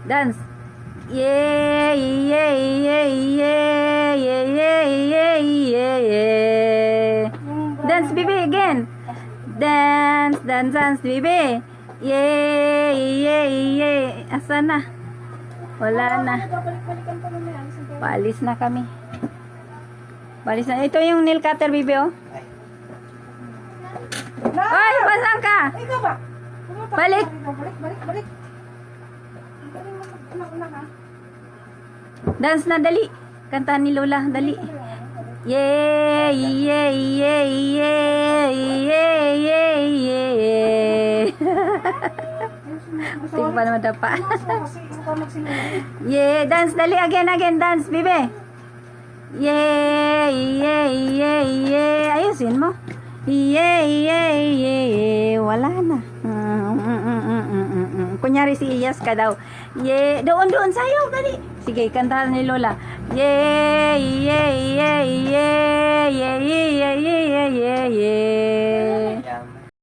Dance. Yeah, yeah, yeah, yeah, yeah, yeah, yeah, yeah, yeah. Dance, baby, again. Dance, dance, dance, baby. Yeah, yeah, yeah. Asa na? Wala na. Balik-balikan pa naman. Alisin kayo. Paalis na kami. Paalis na. Ito yung nail cutter, baby, oh. Ay, pasang ka? Ikaw ba? Pumunta ka Balik. dito. Balik. Galing mo una ka. Dance na, dali. Kanta ni Lola, dali. Yeah, yeah, yeah, yeah, yeah, yeah, yeah. Tingnan pa naman dapa. Kasi ikaw magsinunod. Yeah, dance, dali, again, dance, bibe. Yeah, yeah, yeah, yeah. Ayusin mo. Yeah, yeah, yeah, yeah. Wala na. Kunyari si Iyas ka daw. Yeah, doon sayaw, dali. Sige, kantahan ni Lola. Yeah, yeah, yeah, yeah, yeah, yeah, yeah, yeah, yeah, yeah.